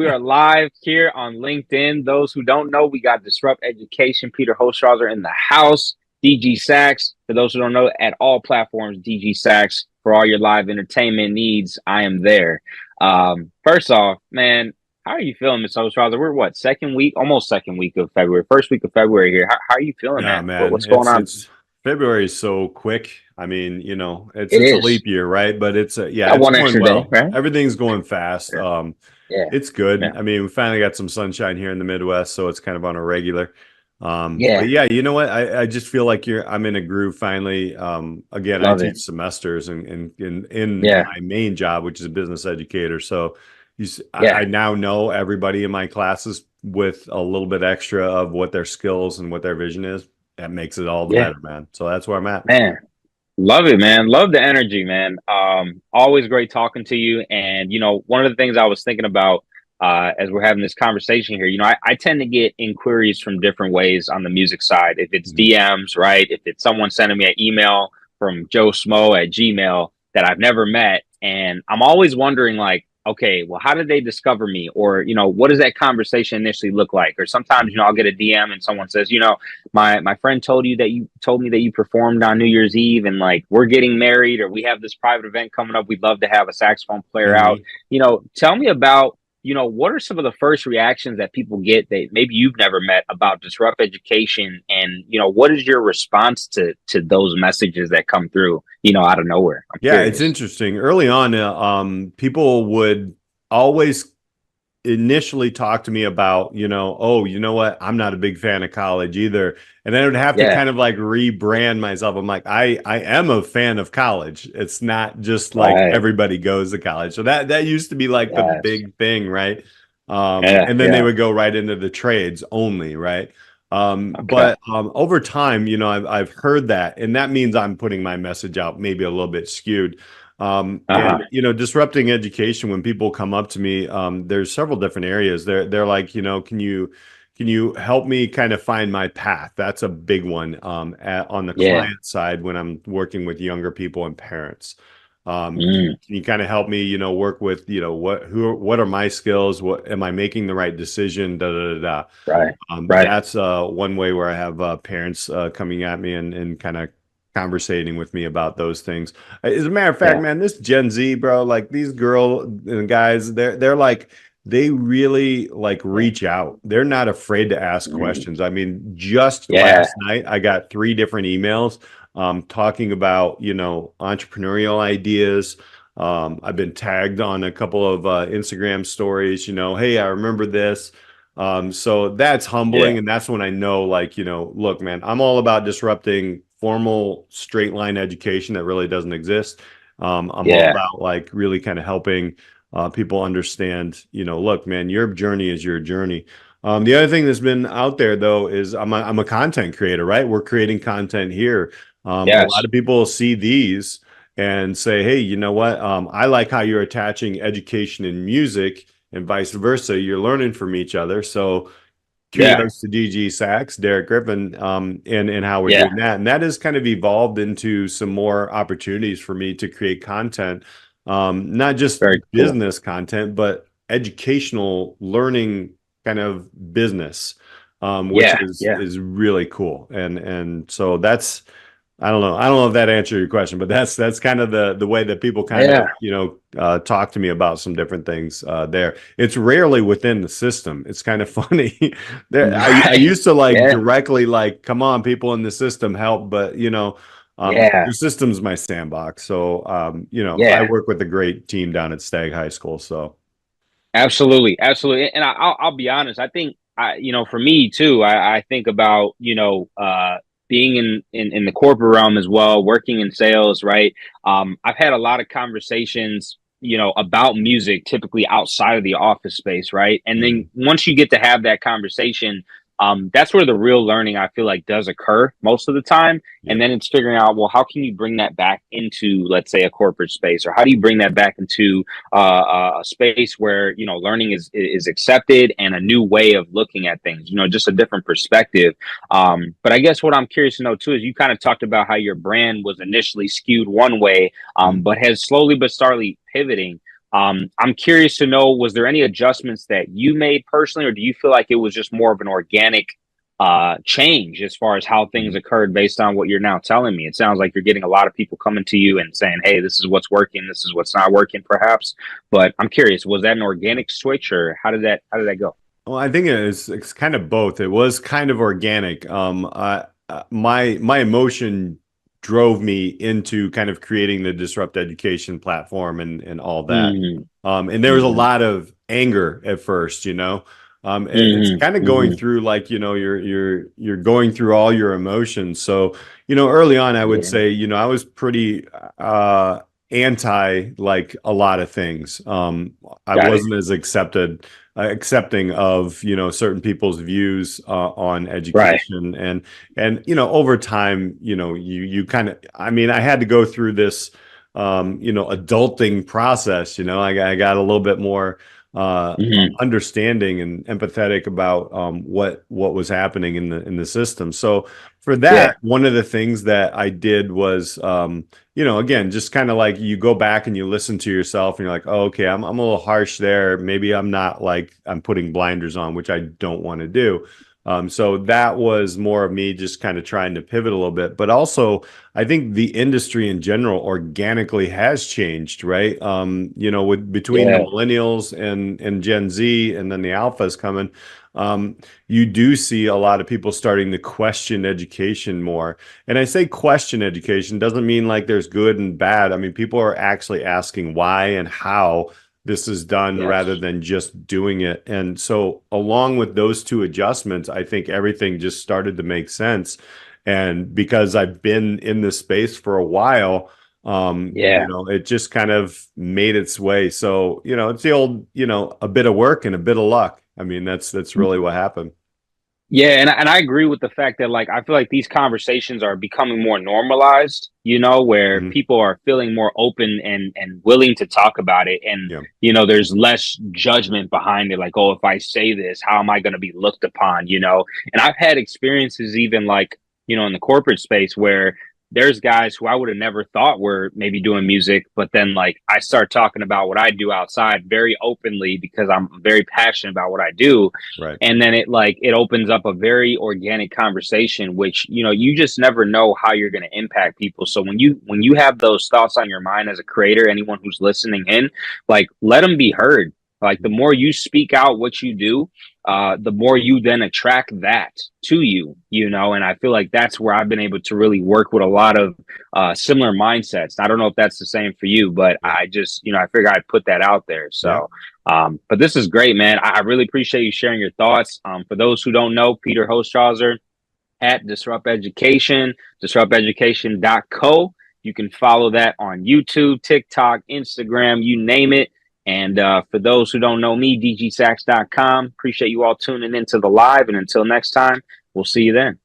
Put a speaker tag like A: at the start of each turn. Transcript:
A: are live here on LinkedIn. Those who don't know, we got Disrupt Education. Peter Hostrawser in the house. DG Sachs. For those who don't know, at all platforms, DG Sachs. For all your live entertainment needs, I am there. First off, man, how are you feeling, Mr. Hostrawser? We're what, second week, almost second week of February, first week of February here. How are you feeling,
B: Yeah,
A: man?
B: man.
A: What's going on?
B: It's February is so quick. I mean,
A: It
B: it's a
A: is.
B: leap year, right? But yeah,
A: Got
B: it's
A: one
B: going
A: extra day,
B: well.
A: right?
B: Everything's going fast.
A: Yeah. Yeah.
B: It's good.
A: Yeah.
B: I mean, we finally got some sunshine here in the Midwest, so it's kind of on a regular.
A: Yeah.
B: But yeah, you know what? I just feel like I'm in a groove finally. Again, I
A: Love it.
B: teach semesters and in
A: Yeah.
B: my main job, which is a business educator. So
A: Yeah.
B: I now know everybody in my classes with a little bit extra of what their skills and what their vision is. That makes it all the
A: Yeah.
B: better, man. So that's where I'm at.
A: Man. Love it, man. Love the energy, man. Always great talking to you. And one of the things I was thinking about as we're having this conversation here, I tend to get inquiries from different ways on the music side. If it's
B: Mhm.
A: DMs, right? If it's someone sending me an email from Joe Smo at Gmail that I've never met, and I'm always wondering, like, okay, well, how did they discover me? Or, what does that conversation initially look like? Or sometimes, I'll get a DM and someone says, my friend told me that you performed on New Year's Eve, and like we're getting married, or we have this private event coming up. We'd love to have a saxophone player out.
B: Mhm.
A: Tell me about, what are some of the first reactions that people get that maybe you've never met about Disrupt Education, and what is your response to those messages that come through, out of nowhere? I'm
B: Yeah, it's
A: curious.
B: interesting. Early on, people would always initially talk to me about, oh, you know what? I'm not a big fan of college either. And I would have to
A: Yeah.
B: kind of like rebrand myself. I'm like, I am a fan of college. It's not just like
A: Right.
B: everybody goes to college. So that used to be like the
A: Yes.
B: big thing, right?
A: Yeah.
B: And then they
A: Yeah.
B: would go right into the trades only, right?
A: Okay.
B: But over time, I've heard that, and that means I'm putting my message out maybe a little bit skewed.
A: Uh-huh.
B: And disrupting education, when people come up to me, there's several different areas. They're like, can you help me kind of find my path? That's a big one on the
A: Yeah.
B: client side when I'm working with younger people and parents.
A: Mm.
B: Can you kind of help me, work with, what are my skills? What am I making the right decision? Da da da da.
A: Right. Right.
B: That's one way where I have parents coming at me and kind of conversating with me about those things. As a matter of fact,
A: Yeah.
B: man, this Gen Z, bro, like these girl and guys, they're like they really like
A: Yeah.
B: reach out. They're not afraid to ask
A: Mm.
B: questions. I mean, just
A: Yeah.
B: last night I got three different emails talking about entrepreneurial ideas. I've been tagged on a couple of Instagram stories. Hey, I remember this. So that's
A: Yeah.
B: humbling. And that's when I know, like, look, man, I'm all about disrupting formal straight line education that really doesn't exist. I'm all
A: Yeah.
B: about like really kind of helping people understand, look, man, your journey is your journey. The other thing that's been out there though is I'm a content creator, right? We're creating content here. A lot
A: Yes.
B: of people see these and say, hey, you know what? I like how you're attaching education and music and vice versa. You're learning from each other. So
A: Yeah.
B: kudos to DG Sachs, Derrick Griffin, and how we're
A: Yeah.
B: doing that. And that has kind of evolved into some more opportunities for me to create content, not just
A: Very cool.
B: business content, but educational learning kind of business, which
A: Yeah. Yeah.
B: is really cool. And so that's I don't know. I don't know if that answered your question, but that's kind of the way that people kind of
A: Yeah.
B: talk to me about some different things there. It's rarely within the system. It's kind of funny. There, I
A: Right.
B: used to like
A: Yeah.
B: directly like, come on, people in the system, help, but
A: Yeah.
B: the system's my sandbox. So I
A: Yeah.
B: work with a great team down at Stag High School. So
A: Absolutely. Absolutely. And I'll be honest. I think for me too, I think about, being in the corporate realm as well, working in sales, right? I've had a lot of conversations, about music, typically outside of the office space, right? And then
B: mm,
A: once you get to have that conversation, that's where the real learning I feel like does occur most of the time. And
B: yeah.
A: then it's figuring out, well, how can you bring that back into, let's say, a corporate space, or how do you bring that back into a space where learning is accepted, and a new way of looking at things, just a different perspective. But I guess what I'm curious to know too is you kind of talked about how your brand was initially skewed one way,
B: Mm.
A: but has slowly but startly pivoting. I'm curious to know, was there any adjustments that you made personally, or do you feel like it was just more of an organic change as far as how things
B: Mhm.
A: occurred based on what you're now telling me? It sounds like you're getting a lot of people coming to you and saying, hey, this is what's working, this is what's not working, perhaps. But I'm curious, was that an organic switch, or how did that go?
B: Well, I think it's kind of both. It was kind of organic. My emotion drove me into kind of creating the Disrupt Education platform and all that.
A: Mm-hmm.
B: And there was a
A: Mm-hmm.
B: lot of anger at first, you know. It's
A: Mm-hmm.
B: kind of going
A: Mm-hmm.
B: through like, you know, you're going through all your emotions. So, you know, early on, I would
A: Yeah.
B: say, you know, I was pretty anti like a lot of things. I
A: Got it.
B: wasn't as accepting of, you know, certain people's views on
A: Right.
B: education. And you know, over time, you know, you kind of, I mean, I had to go through this you know, adulting process. You know, I got a little bit more
A: Mm-hmm.
B: understanding and empathetic about what was happening in the system. So for
A: Yeah.
B: that, one of the things that I did was you know, again, just kind of like you go back and you listen to yourself and you're like, oh, okay, I'm a little harsh there. Maybe I'm not like I'm putting blinders on, which I don't want to do. So that was more of me just kind of trying to pivot a little bit, but also I think the industry in general organically has changed, right? You know, with between the
A: Yeah.
B: millennials and Gen Z, and then the alphas coming, um, you do see a lot of people starting to question education more. And I say question education doesn't mean like there's good and bad. I mean, people are actually asking why and how this is done rather
A: Yes.
B: than just doing it. And so, along with those two adjustments, I think everything just started to make sense. And because I've been in this space for a while, you
A: Yeah.
B: know, it just kind of made its way. So, you know, it's the old, you know, a bit of work and a bit of luck. I mean, that's really what happened.
A: Yeah, and I agree with the fact that like I feel like these conversations are becoming more normalized, where
B: Mhm.
A: people are feeling more open and willing to talk about it, and
B: Yeah.
A: there's less judgment behind it, like, oh, if I say this, how am I going to be looked upon? And I've had experiences even like, in the corporate space where there's guys who I would have never thought were maybe doing music, but then like I start talking about what I do outside very openly because I'm very passionate about what I do,
B: Right.
A: and then it opens up a very organic conversation, which you just never know how you're going to impact people. So when you have those thoughts on your mind as a creator, anyone who's listening in, like, let them be heard. Like, the more you speak out what you do, the more you then attract that to you. And I feel like that's where I've been able to really work with a lot of similar mindsets. I don't know if that's the same for you, but
B: Yeah.
A: I just, I figure I'd put that out there.
B: Yeah.
A: So but this is great, man. I really appreciate you sharing your thoughts. For those who don't know, Peter Hostrawser at Disrupt Education, disrupteducation.co. You can follow that on YouTube, TikTok, Instagram, you name it. And for those who don't know me, dgsacks.com. Appreciate you all tuning into the live. And until next time, we'll see you then.